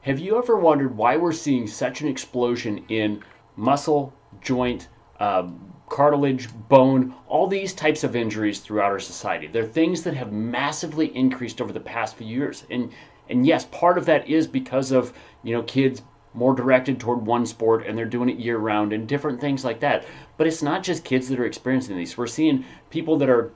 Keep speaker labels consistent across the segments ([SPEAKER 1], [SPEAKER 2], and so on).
[SPEAKER 1] Have you ever wondered why we're seeing such an explosion in muscle, joint, cartilage, bone, all these types of injuries throughout our society? They're things that have massively increased over the past few years. And yes, part of that is because of, kids more directed toward one sport and they're doing it year round and different things like that. But it's not just kids that are experiencing these. We're seeing people that are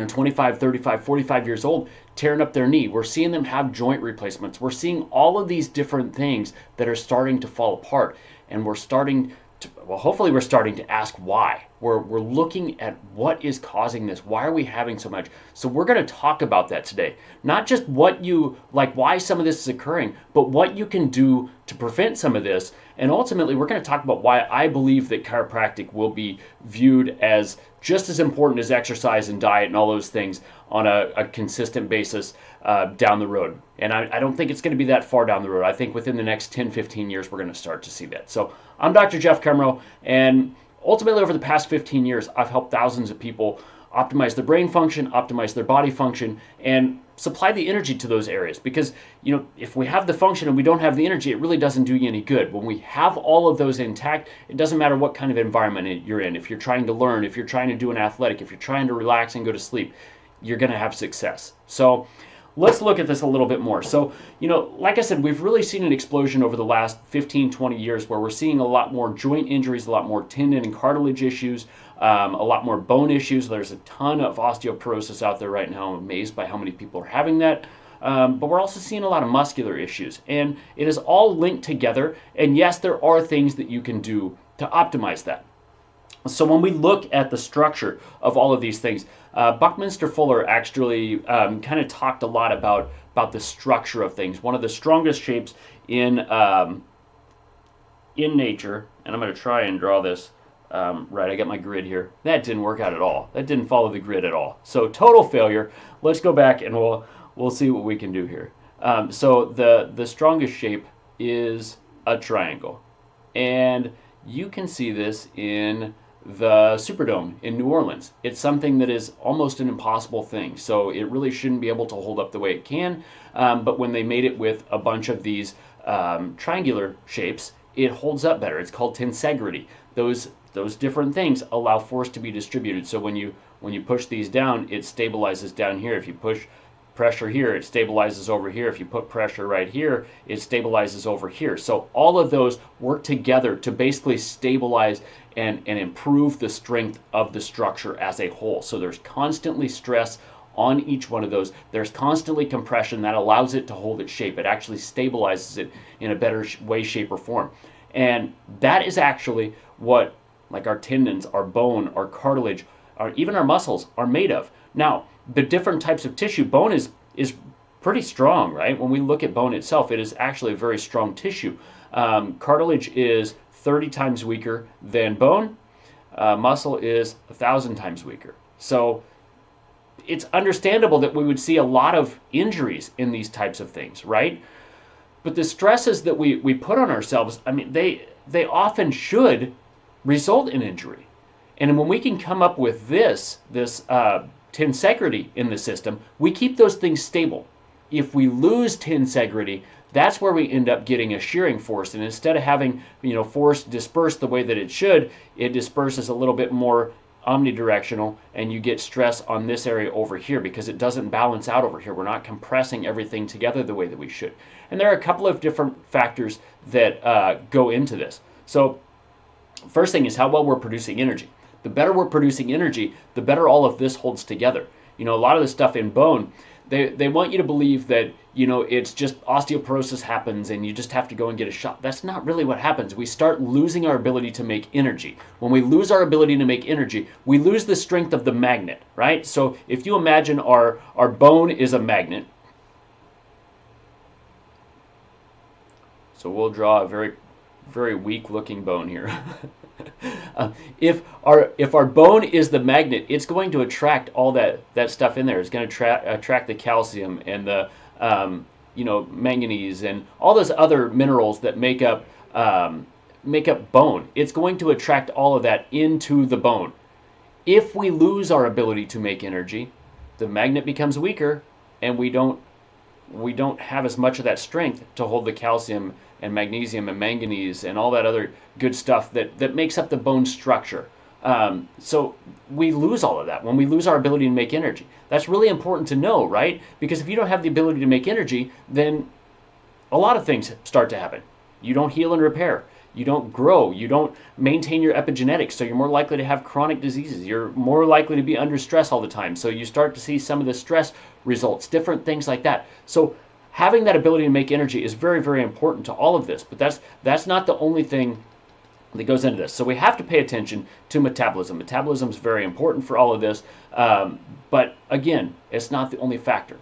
[SPEAKER 1] 25, 35, 45 years old tearing up their knee. We're seeing them have joint replacements. We're seeing all of these different things that are starting to fall apart. And we're starting to, hopefully we're starting to ask why. We're looking at what is causing this. Why are we having so much? So we're going to talk about that today. Not just why some of this is occurring, but what you can do to prevent some of this. And ultimately, we're going to talk about why I believe that chiropractic will be viewed as just as important as exercise and diet and all those things on a consistent basis down the road. And I don't think it's going to be that far down the road. I think within the next 10, 15 years, we're going to start to see that. So I'm Dr. Jeff Cumro, and ultimately over the past 15 years, I've helped thousands of people optimize their brain function, optimize their body function, and supply the energy to those areas. Because, if we have the function and we don't have the energy, it really doesn't do you any good. When we have all of those intact, it doesn't matter what kind of environment you're in. If you're trying to learn, if you're trying to do an athletic, if you're trying to relax and go to sleep, you're going to have success. So let's look at this a little bit more. So, like I said, we've really seen an explosion over the last 15, 20 years where we're seeing a lot more joint injuries, a lot more tendon and cartilage issues, a lot more bone issues. There's a ton of osteoporosis out there right now. I'm amazed by how many people are having that. But we're also seeing a lot of muscular issues. And it is all linked together. And yes, there are things that you can do to optimize that. So when we look at the structure of all of these things, Buckminster Fuller actually kind of talked a lot about the structure of things. One of the strongest shapes in nature, and I'm going to try and draw this right. I got my grid here. That didn't work out at all. That didn't follow the grid at all. So total failure. Let's go back and we'll see what we can do here. So the strongest shape is a triangle, and you can see this in the Superdome in New Orleans. It's something that is almost an impossible thing, so it really shouldn't be able to hold up the way it can, but when they made it with a bunch of these triangular shapes, it holds up better. It's called tensegrity. Those different things allow force to be distributed, so when you push these down, it stabilizes down here. If you push pressure here, it stabilizes over here. If you put pressure right here, it stabilizes over here. So all of those work together to basically stabilize and improve the strength of the structure as a whole. So there's constantly stress on each one of those. There's constantly compression that allows it to hold its shape. It actually stabilizes it in a better way, shape, or form. And that is actually what, like our tendons, our bone, our cartilage, even our muscles are made of. Now, the different types of tissue, bone is pretty strong, right? When we look at bone itself, it is actually a very strong tissue. Cartilage is 30 times weaker than bone. Muscle is 1,000 times weaker. So it's understandable that we would see a lot of injuries in these types of things, right? But the stresses that we put on ourselves, they often should result in injury. And when we can come up with this tensegrity in the system, we keep those things stable. If we lose tensegrity, that's where we end up getting a shearing force. And instead of having force disperse the way that it should, it disperses a little bit more omnidirectional, and you get stress on this area over here because it doesn't balance out over here. We're not compressing everything together the way that we should. And there are a couple of different factors that go into this. So first thing is how well we're producing energy. The better we're producing energy, the better all of this holds together. A lot of the stuff in bone, they want you to believe that, it's just osteoporosis happens and you just have to go and get a shot. That's not really what happens. We start losing our ability to make energy. When we lose our ability to make energy, we lose the strength of the magnet, right? So if you imagine our bone is a magnet. So we'll draw a very, very weak looking bone here. If our bone is the magnet, it's going to attract all that stuff in there. It's going to attract the calcium and the manganese and all those other minerals that make up bone. It's going to attract all of that into the bone. If we lose our ability to make energy, the magnet becomes weaker and we don't we don't have as much of that strength to hold the calcium and magnesium and manganese and all that other good stuff that makes up the bone structure. So we lose all of that when we lose our ability to make energy. That's really important to know, right? Because if you don't have the ability to make energy, then a lot of things start to happen. You don't heal and repair. You don't grow. You don't maintain your epigenetics, so you're more likely to have chronic diseases. You're more likely to be under stress all the time, so you start to see some of the stress results, different things like that. So having that ability to make energy is very, very important to all of this, but that's not the only thing that goes into this. So we have to pay attention to metabolism. Metabolism is very important for all of this, but again, it's not the only factor.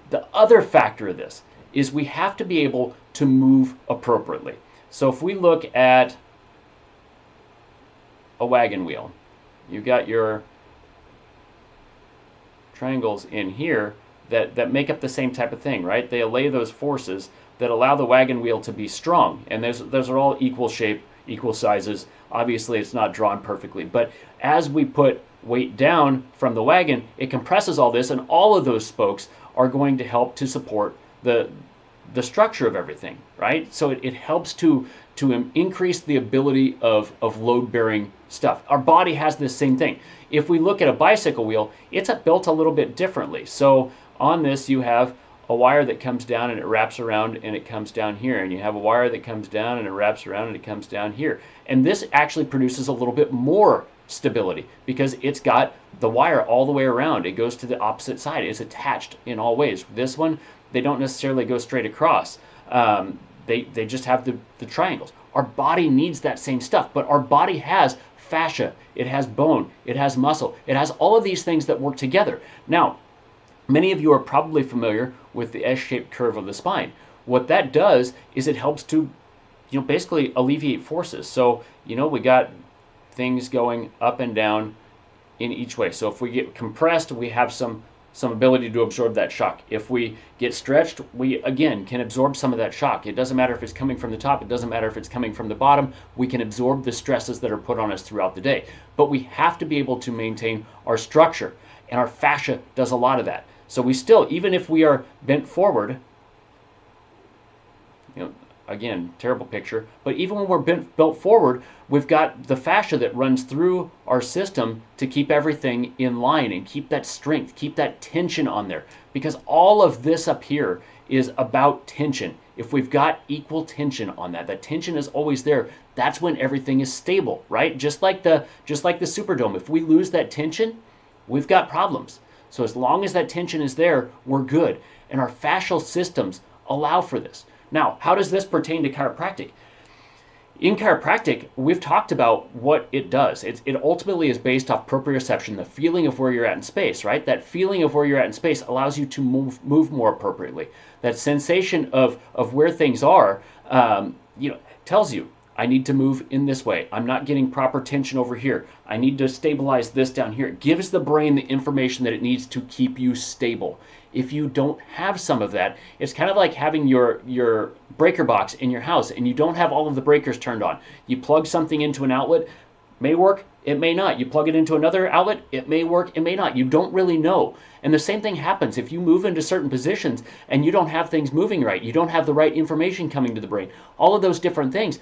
[SPEAKER 1] The other factor of this is we have to be able to move appropriately. So if we look at a wagon wheel, you've got your triangles in here that make up the same type of thing, right? They allay those forces that allow the wagon wheel to be strong. And those are all equal shape, equal sizes. Obviously, it's not drawn perfectly. But as we put weight down from the wagon, it compresses all this, and all of those spokes are going to help to support the structure of everything, right? So it helps to increase the ability of load-bearing stuff. Our body has this same thing. If we look at a bicycle wheel, it's built a little bit differently. So on this, you have a wire that comes down and it wraps around and it comes down here. And you have a wire that comes down and it wraps around and it comes down here. And this actually produces a little bit more stability because it's got the wire all the way around. It goes to the opposite side. It's attached in all ways. This one, they don't necessarily go straight across. They just have the triangles. Our body needs that same stuff, but our body has fascia, it has bone, it has muscle, it has all of these things that work together. Now, many of you are probably familiar with the S-shaped curve of the spine. What that does is it helps to, basically alleviate forces. So, we got things going up and down in each way. So if we get compressed, we have some ability to absorb that shock. If we get stretched, we again can absorb some of that shock. It doesn't matter if it's coming from the top, it doesn't matter if it's coming from the bottom, we can absorb the stresses that are put on us throughout the day. But we have to be able to maintain our structure, and our fascia does a lot of that. So we still, even if we are bent forward, again, terrible picture, but even when we're bent forward, we've got the fascia that runs through our system to keep everything in line and keep that strength, keep that tension on there. Because all of this up here is about tension. If we've got equal tension on that tension is always there, that's when everything is stable, right? Just like the Superdome. If we lose that tension, we've got problems. So as long as that tension is there, we're good. And our fascial systems allow for this. Now, how does this pertain to chiropractic? In chiropractic, we've talked about what it does. It ultimately is based off proprioception, the feeling of where you're at in space, right? That feeling of where you're at in space allows you to move more appropriately. That sensation of where things are, tells you, I need to move in this way. I'm not getting proper tension over here. I need to stabilize this down here. It gives the brain the information that it needs to keep you stable. If you don't have some of that, it's kind of like having your breaker box in your house and you don't have all of the breakers turned on. You plug something into an outlet, may work, it may not. You plug it into another outlet, it may work, it may not. You don't really know. And the same thing happens if you move into certain positions and you don't have things moving right. You don't have the right information coming to the brain. All of those different things.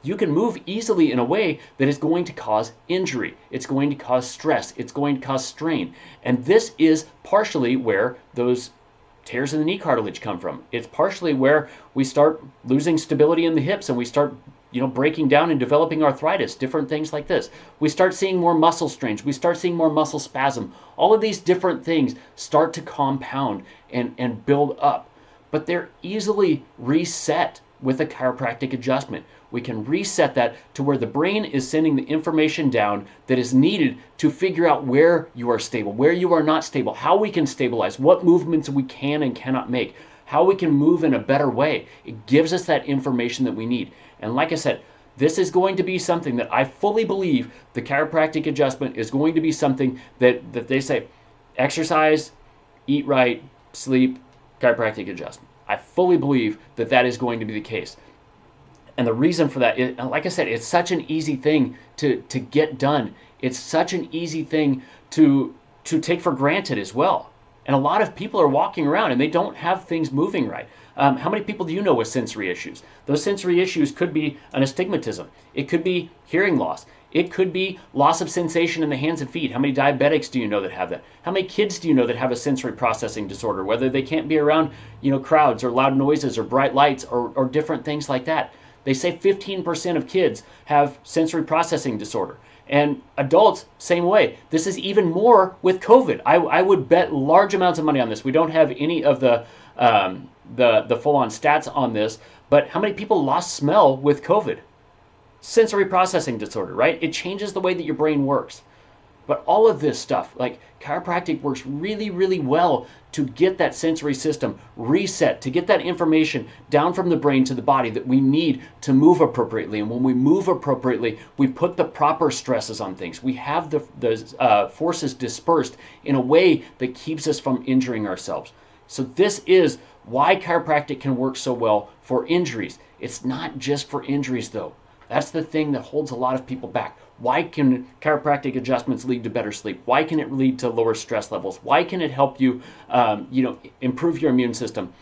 [SPEAKER 1] You can move easily in a way that is going to cause injury. It's going to cause stress. It's going to cause strain. And this is partially where those tears in the knee cartilage come from. It's partially where we start losing stability in the hips and we start breaking down and developing arthritis, different things like this. We start seeing more muscle strains. We start seeing more muscle spasm. All of these different things start to compound and build up. But they're easily reset with a chiropractic adjustment. We can reset that to where the brain is sending the information down that is needed to figure out where you are stable, where you are not stable, how we can stabilize, what movements we can and cannot make, how we can move in a better way. It gives us that information that we need. And like I said, this is going to be something that I fully believe the chiropractic adjustment is going to be something that they say, exercise, eat right, sleep, chiropractic adjustment. I fully believe that is going to be the case. And the reason for that, like I said, it's such an easy thing to get done. It's such an easy thing to take for granted as well. And a lot of people are walking around and they don't have things moving right. How many people do you know with sensory issues? Those sensory issues could be an astigmatism. It could be hearing loss. It could be loss of sensation in the hands and feet. How many diabetics do you know that have that? How many kids do you know that have a sensory processing disorder, whether they can't be around, crowds or loud noises or bright lights or different things like that? They say 15% of kids have sensory processing disorder. And adults, same way. This is even more with COVID. I would bet large amounts of money on this. We don't have any of the full-on stats on this, but how many people lost smell with COVID? Sensory processing disorder, right? It changes the way that your brain works. But all of this stuff, like chiropractic works really, really well to get that sensory system reset, to get that information down from the brain to the body that we need to move appropriately. And when we move appropriately, we put the proper stresses on things. We have the forces dispersed in a way that keeps us from injuring ourselves. So this is why chiropractic can work so well for injuries. It's not just for injuries though. That's the thing that holds a lot of people back. Why can chiropractic adjustments lead to better sleep? Why can it lead to lower stress levels? Why can it help you, improve your immune system?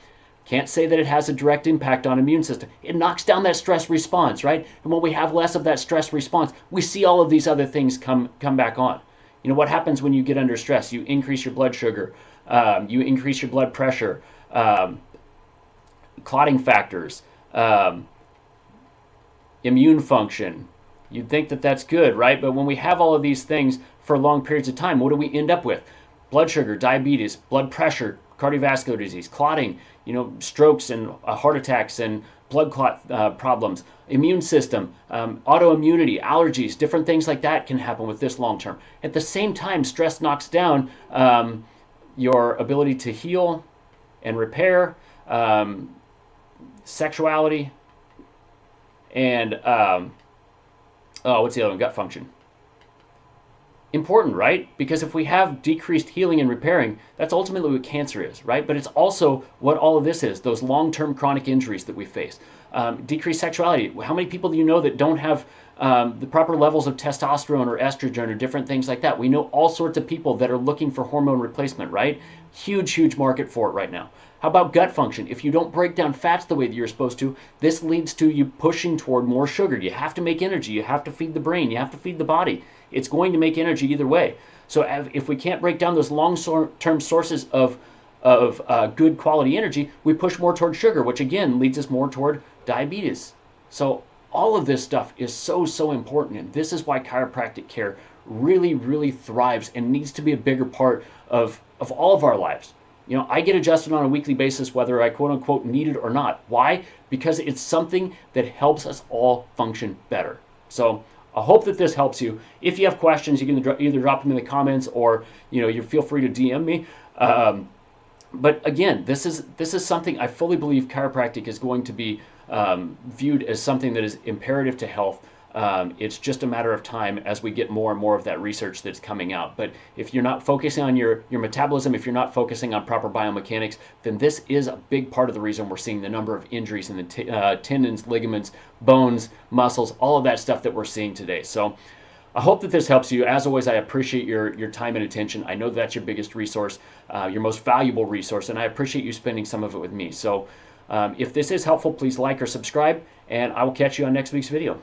[SPEAKER 1] Can't say that it has a direct impact on immune system. It knocks down that stress response, right? And when we have less of that stress response, we see all of these other things come back on. What happens when you get under stress? You increase your blood sugar, you increase your blood pressure, clotting factors, immune function. You'd think that that's good, right? But when we have all of these things for long periods of time, what do we end up with? Blood sugar, diabetes, blood pressure, cardiovascular disease, clotting, strokes and heart attacks and blood clot problems, immune system, autoimmunity, allergies, different things like that can happen with this long term. At the same time, stress knocks down your ability to heal and repair, sexuality, and what's the other one? Gut function. Important, right? Because if we have decreased healing and repairing, that's ultimately what cancer is, right? But it's also what all of this is, those long-term chronic injuries that we face. Decreased sexuality. How many people do you know that don't have the proper levels of testosterone or estrogen or different things like that? We know all sorts of people that are looking for hormone replacement, right? Huge market for it right now. How about gut function? If you don't break down fats the way that you're supposed to, this leads to you pushing toward more sugar. You have to make energy. You have to feed the brain. You have to feed the body. It's going to make energy either way. So if we can't break down those long-term sources of good quality energy, we push more toward sugar, which again leads us more toward diabetes. So all of this stuff is so important, and this is why chiropractic care really thrives and needs to be a bigger part of all of our lives. I get adjusted on a weekly basis whether I quote unquote need it or not. Why? Because it's something that helps us all function better. So I hope that this helps you. If you have questions, you can either drop them in the comments or you feel free to DM me. But again, this is something I fully believe chiropractic is going to be viewed as something that is imperative to health. It's just a matter of time as we get more and more of that research that's coming out. But if you're not focusing on your metabolism, if you're not focusing on proper biomechanics, then this is a big part of the reason we're seeing the number of injuries in the tendons, ligaments, bones, muscles, all of that stuff that we're seeing today. So I hope that this helps you. As always, I appreciate your time and attention. I know that's your biggest resource, your most valuable resource, and I appreciate you spending some of it with me. So if this is helpful, please like or subscribe, and I will catch you on next week's video.